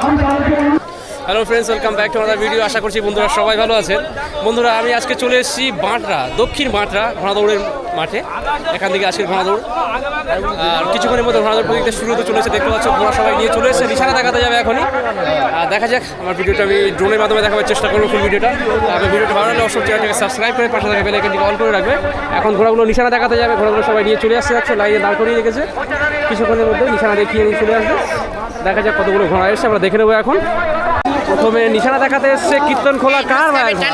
Hello friends, welcome back to another video. আশা করছি বন্ধুরা সবাই ভালো আছেন। বন্ধুরা, আমি আজকে চলে এসেছি বাঁটরা, দক্ষিণ বাঁটরা ঘোড়াদৌড়ের মাঠে। এখান থেকে আজকের ঘোড়াদৌড়, আর কিছুক্ষণের মধ্যে ঘোড়াদৌড় প্রতিযোগিতা শুরু হতে চলেছে। দেখতে পাচ্ছ ঘোড়া সবাই নিয়ে চলে এসেছে, নিশানা দেখাতে যাবে এখনই। দেখা যাক, আমার ভিডিওটা আমি ড্রোনের মাধ্যমে দেখাবার চেষ্টা করবো, ফুল ভিডিওটা। আমি ভিডিওটা ভালো লাগলে অবশ্যই চ্যানেলটাকে সাবস্ক্রাইব করে পাশে থাকা বেল আইকনটিকে অল করে রাখবে। এখন ঘোড়াগুলো নিশানা দেখাতে যাবে, ঘোড়াগুলো সবাই নিয়ে চলে আসছে, লাইনে দাঁড় করিয়ে রেখেছে। কিছুক্ষণের মধ্যে নিশানা দেখিয়ে নিয়ে চলে আসবে। দেখা যাক কতগুলো ঘোড়া এসছে, আমরা দেখে নেবো এখন। প্রথমে নিশানা দেখাতে এসছে কীর্তনখোলা কার ভাইয়ের ঘোড়া।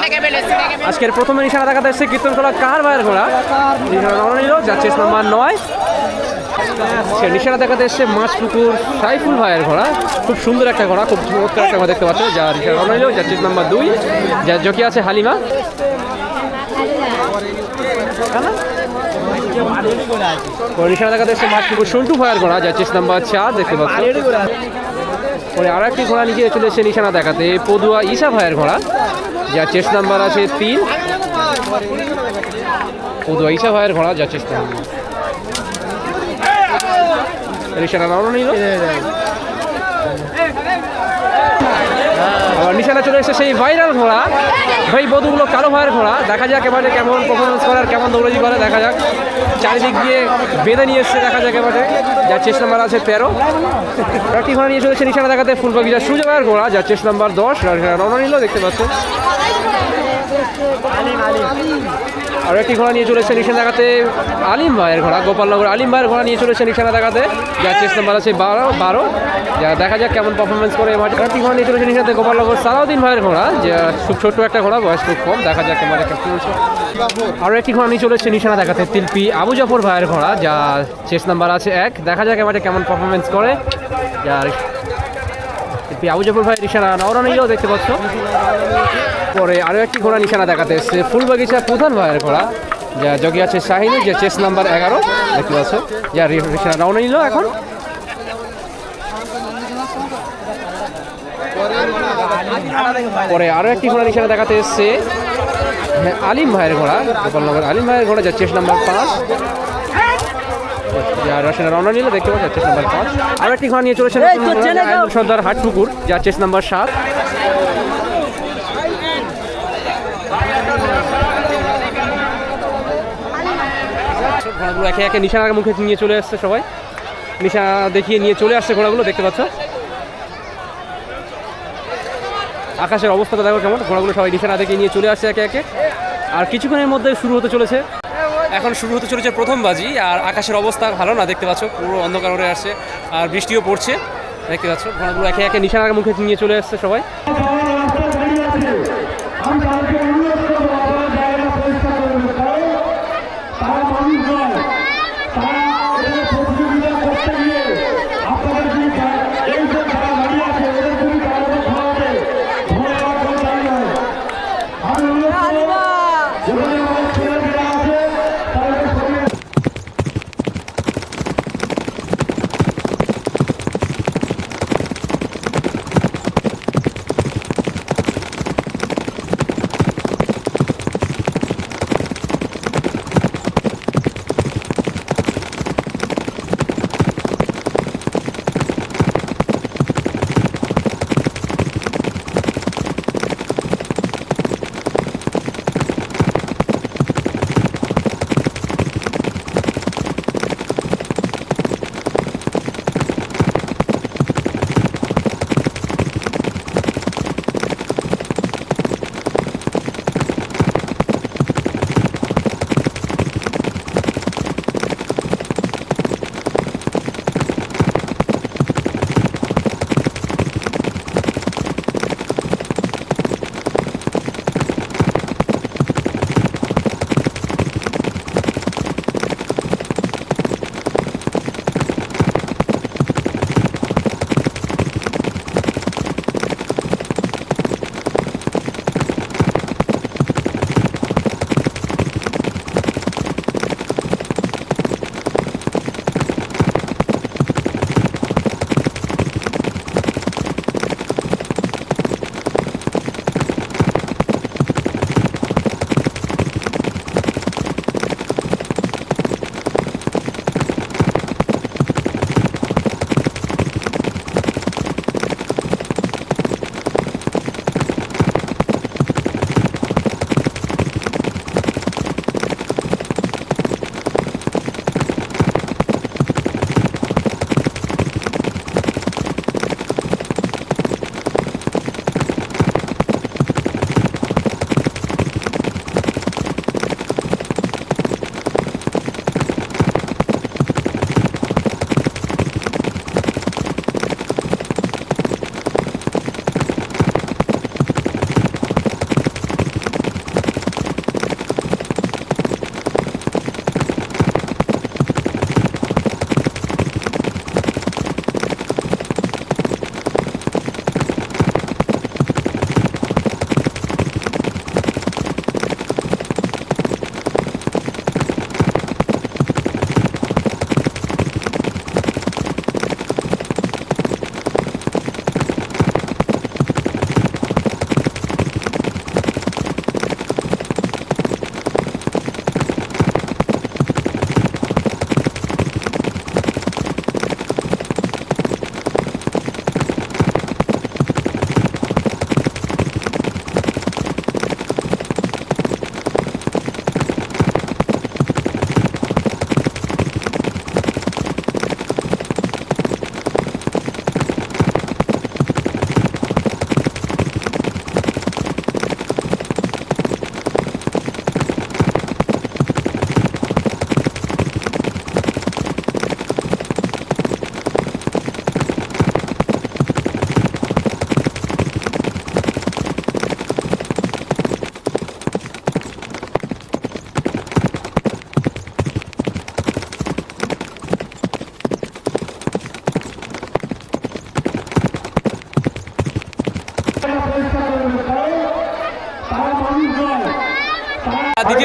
আজকের প্রথমে নিশানা দেখাতে এসছে কীর্তনখোলা কার ভাইয়ের ঘোড়া। নিশানা নিল, যাচ্ছে নাম্বার 9। নিশানা দেখাতে এসছে মাছপুকুর সাইফুল ভাইয়ের ঘোড়া। খুব সুন্দর একটা ঘোড়া, খুব চমৎকার একটা ঘোড়া দেখতে পাচ্ছ, যা নিশানা নিল, যাচ্ছে নাম্বার 2, যার জকি আছে হালিমা। নিশানা দেখাতে এসছে মাছপুকুর সন্টু ভাইয়ের ঘোড়া, যাচ্ছে নাম্বার 4, দেখতে পাচ্ছ। পরে আরো একটি ঘোড়া নিচে চলে এসেছে নিশানা দেখাতে, পদুয়া ঈশা ভাইয়ের ঘোড়া, যার চেস্ট নাম্বার আছে 3। পদুয়া ঈশা ভাইয়ের ঘোড়া, যার চেস্ট নাম্বার নিশানা নাও নিল। আবার নিশানা চলে এসেছে সেই ভাইরাল ঘোড়া, ভাই বধুগুলো কালো ভাইয়ের ঘোড়া। দেখা যাক এবারে কেমন পারফরমেন্স করে আর কেমন দৌড়াজি করে, দেখা যাক। চারিদিক দিয়ে বেঁধে নিয়ে এসছে, দেখা যাক এবারে। যার চেস্ট নাম্বার আছে 13। একটি ঘোড়া নিয়ে চলেছে নিশানা দেখাতে ফুলবাগিচা সূর্য ভাইয়ের ঘোড়া, যার চেস্ট নাম্বার 10, রওনা নিল, দেখতে পাচ্ছেন। আর একটি ঘোড়া নিয়ে চলেছে নিশানা দেখাতে আলিম ভাইয়ের ঘোড়া, গোপালনগর আলিম ভাইয়ের ঘোড়া নিয়ে চলেছে নিশানা দেখাতে, যার চেস্ট নাম্বার আছে 12। যা দেখা যাক কেমন পারফরমেন্স করে মাঠে। একটি ঘোড়া নিয়ে চলেছে নিশানাতে গোপালনগর সালাউদ্দিন ভাইয়ের ঘোড়া, যা খুব ছোট্ট একটা ঘোড়া, বয়স খুব কম। দেখা যাক এবারে কেমন চলছে। আরও একটি ঘোড়া নিয়ে চলেছে নিশানা দেখাতে তিলপি আবু জাফর ভাইয়ের ঘোড়া, যা চেস্ট নাম্বার আছে 1। দেখা যাক এবারে কেমন পারফরমেন্স করে। যার আবু জাফর ভাইয়ের নিশানা নওরা নিলেও দেখতে পাচ্ছ। পরে আরও একটি ঘোড়া নিশানা দেখাতে এসছে ফুলবাগিচা প্রধান ভাইয়ের ঘোড়া, যা জগি আছে শাহিনী, যে চেস্ট নাম্বার 11, দেখতে পাচ্ছ। যার নিশানা রওনা নিল এখন। পরে আরও একটি ঘোড়া নিশানা দেখাতে এসছে আলিম ভাইয়ের ঘোড়া, গোপালনগর আলিম ভাইয়ের ঘোড়া, যার চেস্ট নাম্বার 5। যার রসনা রওনা নিল, দেখতে পাচ্ছ, চেস্ট নাম্বার 5। আরও একটি ঘোড়া নিয়ে চলেছে সর্দার হাটপুকুর, যার চেস্ট নাম্বার 7। ঘোড়াগুলো একে একে নিশানার মুখে নিয়ে চলে আসছে, সবাই নিশানা দেখিয়ে নিয়ে চলে আসছে ঘোড়াগুলো, দেখতে পাচ্ছ। আকাশের অবস্থাটা দেখো কেমন, ঘোড়াগুলো সবাই নিশানা দেখিয়ে নিয়ে চলে আসছে একে একে। আর কিছুক্ষণের মধ্যে শুরু হতে চলেছে, এখন শুরু হতে চলেছে প্রথম বাজি। আর আকাশের অবস্থা ভালো না, দেখতে পাচ্ছ, পুরো অন্ধকার হয়ে আসছে, আর বৃষ্টিও পড়ছে, দেখতে পাচ্ছ। ঘোড়াগুলো একে একে নিশানার মুখে নিয়ে চলে আসছে সবাই।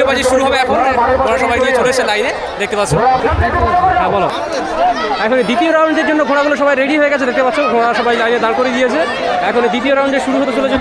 তৃতীয় বাজি শুরু হবে এখন। ঘোড়া সবাই নিয়ে চলে এসেছে লাইনে, দেখতে পাচ্ছ। হ্যাঁ বলো। এখন দ্বিতীয় রাউন্ডের জন্য ঘোড়াগুলো সবাই রেডি হয়ে গেছে, দেখতে পাচ্ছ। ঘোড়া সবাই লাইনে দাঁড় করে দিয়েছে। এখন দ্বিতীয় রাউন্ডে শুরু হতে চলেছে।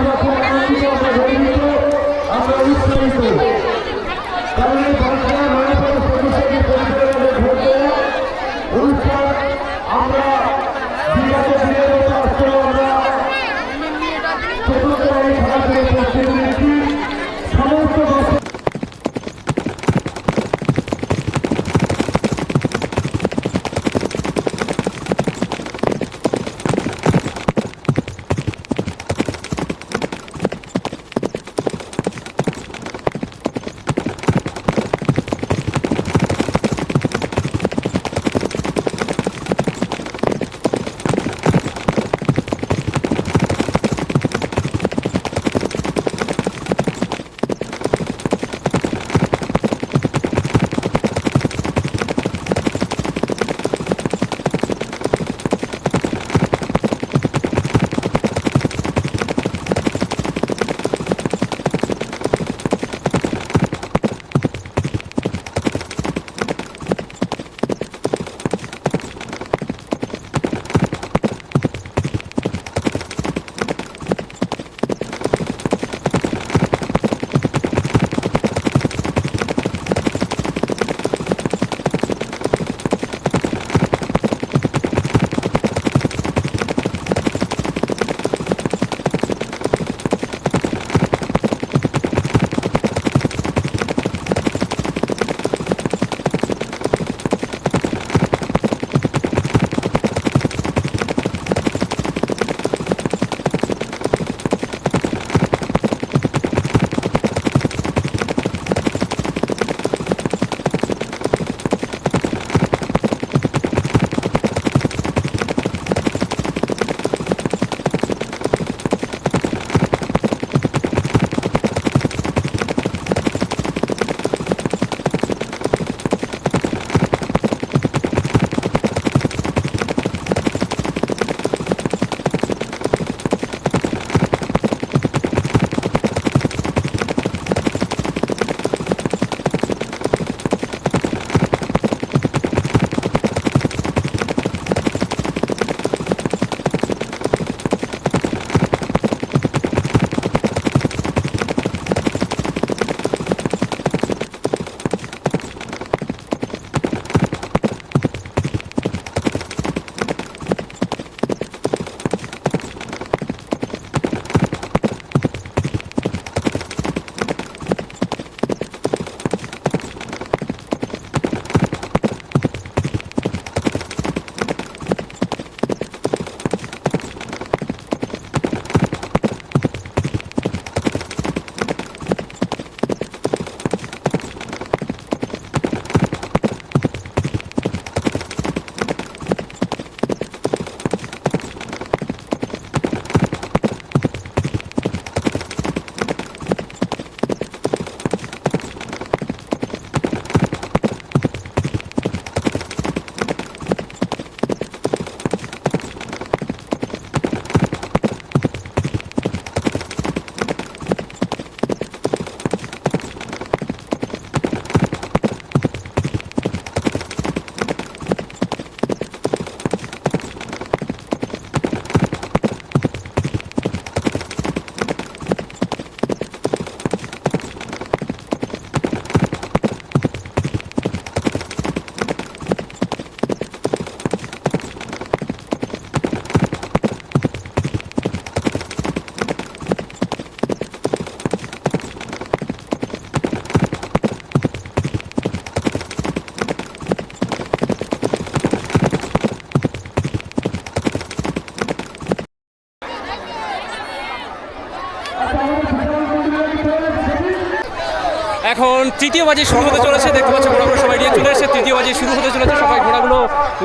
এখন তৃতীয় বাজি শুরু হতে চলেছে, দেখতে পাচ্ছ ঘোড়াগুলো সবাই নিয়ে চলে এসেছে। তৃতীয় বাজি শুরু হতে চলেছে, সবাই ঘোড়াগুলো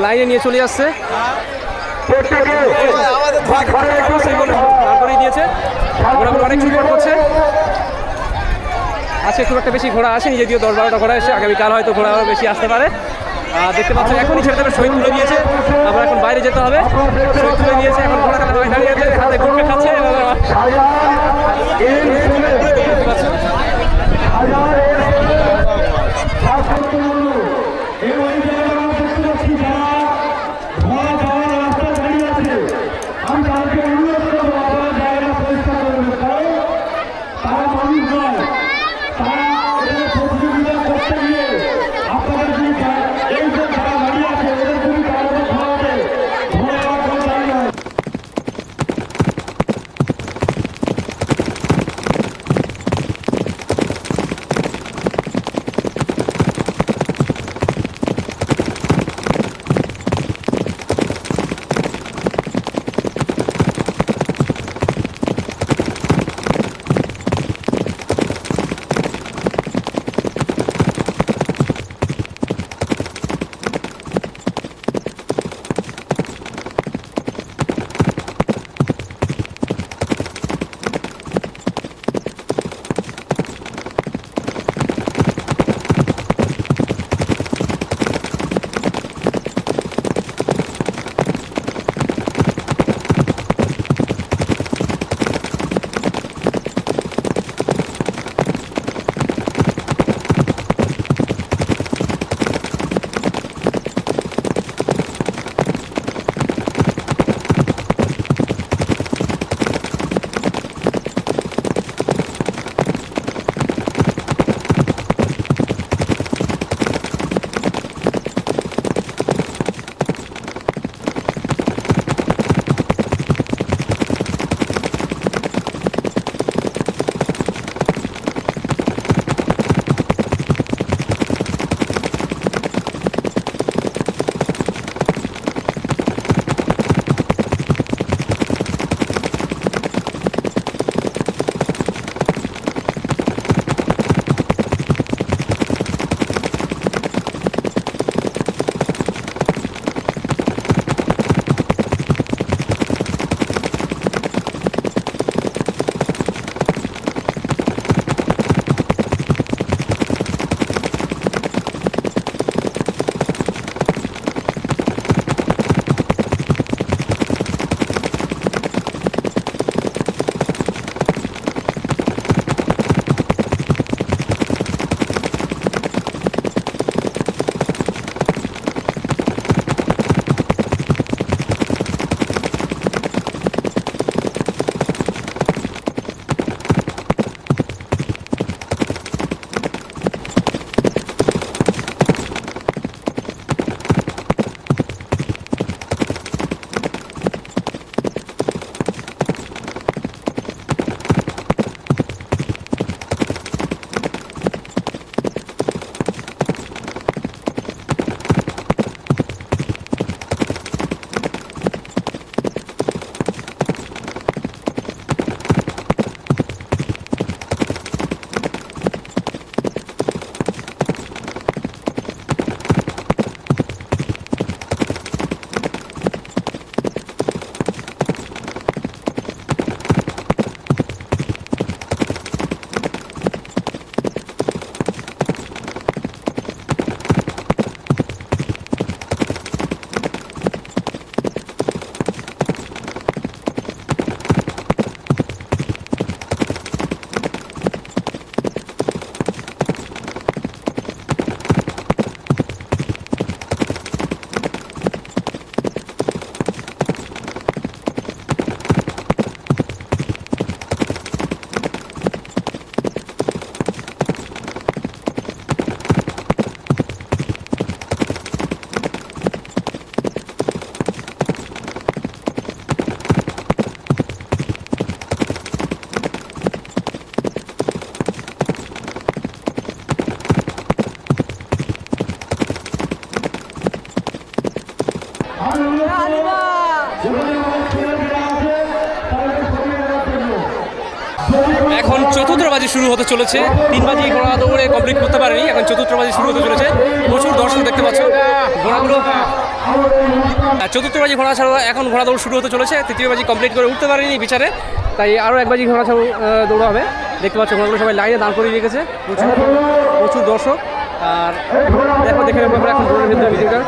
লাইনে নিয়ে চলে আসছে। দিয়েছে ঘোড়াগুলো অনেক সুন্দর করছে। আজকে খুব একটা বেশি ঘোড়া আসেনি, যদিও 10-12টা ঘোড়া এসে, আগামীকাল হয়তো ঘোড়া আরও বেশি আসতে পারে। দেখতে পাচ্ছ এখনই ছেড়ে দেবে, শহীদ তুলে দিয়েছে। আমরা এখন বাইরে যেতে হবে, শহীদ তুলে দিয়েছে। এখন ঘোড়া দাঁড়িয়ে আছে, হাতে ঘুরকে খাচ্ছে। বাজি শুরু হতে চলেছে। 3 বাজি ঘোড়া দৌড়ে কমপ্লিট করতে পারেনি, এখন চতুর্থ বাজি শুরু হতে চলেছে। প্রচুর দর্শক দেখতে পাচ্ছ ঘোড়াগুলো। চতুর্থ বাজি ঘোড়া ছাড়া এখন ঘোড়া দৌড় শুরু হতে চলেছে। তৃতীয় বাজি কমপ্লিট করে উঠতে পারেনি বিচারে, তাই আরও 1 বাজি ঘোড়া ছাড়া দৌড়া হবে। দেখতে পাচ্ছ ঘোড়াগুলো সবাই লাইনে দাঁড় করিয়ে রেখেছে, প্রচুর প্রচুর দর্শক। আর দেখে নেবো আমরা এখন দৌড়ের ভিতরে ভিডিওটা।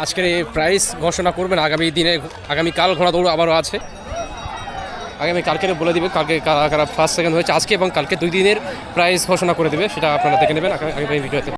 আজকের এই প্রাইস ঘোষণা করবেন আগামী দিনে, আগামীকাল ঘোড়া দৌড় আবারও আছে, আগামীকালকে বলে দিবে কালকে কারা কারা ফার্স্ট সেকেন্ড হয়েছে আজকে এবং কালকে 2 দিনের প্রাইস ঘোষণা করে দেবে, সেটা আপনারা দেখে নেবেন আগামী ভিডিওতে।